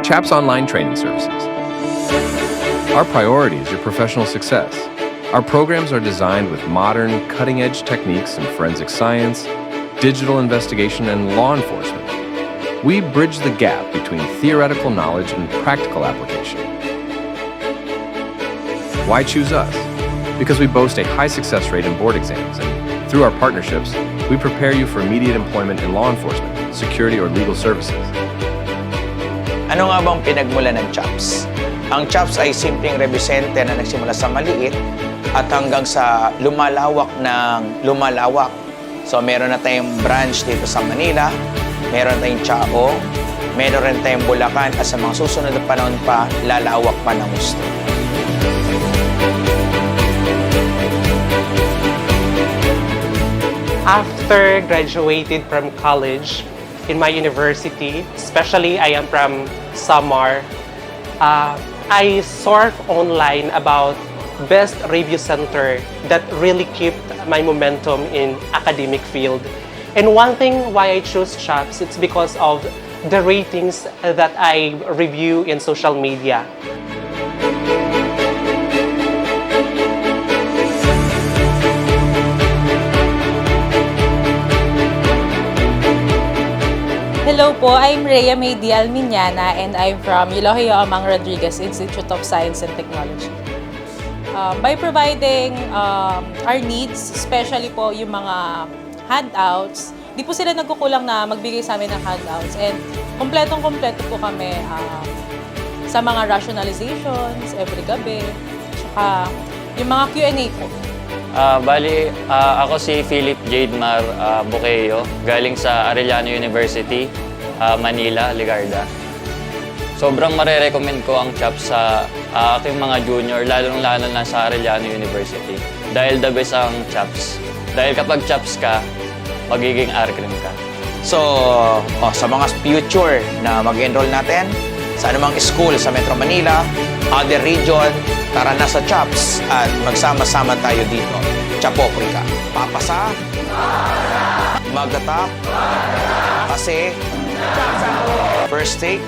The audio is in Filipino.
CHAPS Online Training Services. Our priority is your professional success. Our programs are designed with modern, cutting-edge techniques in forensic science, digital investigation, and law enforcement. We bridge the gap between theoretical knowledge and practical application. Why choose us? Because we boast a high success rate in board exams, and through our partnerships, we prepare you for immediate employment in law enforcement, security, or legal services. Ano nga bang pinagmula ng CHAPS? Ang CHAPS ay simpleng rebisente na nagsimula sa maliit at hanggang sa lumalawak ng lumalawak. So meron na tayong branch dito sa Manila, meron tayong Chaong, meron rin tayong Bulacan at sa mga susunod na panahon pa, lalawak pa ng gusto. After graduated from college in my university, especially I am from Samar, I surf online about best review center that really kept my momentum in academic field. And one thing why I choose CHAPS, it's because of the ratings that I review in social media. Hello po, I'm Rhea Maydi Almiñana and I'm from Eulogio Amang Rodriguez Institute of Science and Technology. By providing our needs, especially po yung mga handouts, di po sila nagkukulang na magbigay sa amin ng handouts and kompletong-kompleto po kami sa mga rationalizations every gabi, tsaka yung mga Q&A po. Ako si Philip Jade Mar Buqueyo, galing sa Arellano University, Manila, Ligarda. Sobrang marerecommend ko ang CHAPS sa aking mga junior, lalo na sa Arellano University. Dahil the best ang CHAPS. Dahil kapag CHAPS ka, magiging RCRIM ka. So, sa mga future na mag-enroll natin, sa anumang school sa Metro Manila, other region, tara na sa CHAPS at magsama-sama tayo dito. Chapokrika. Papasa? Magatak? Kasi? First take?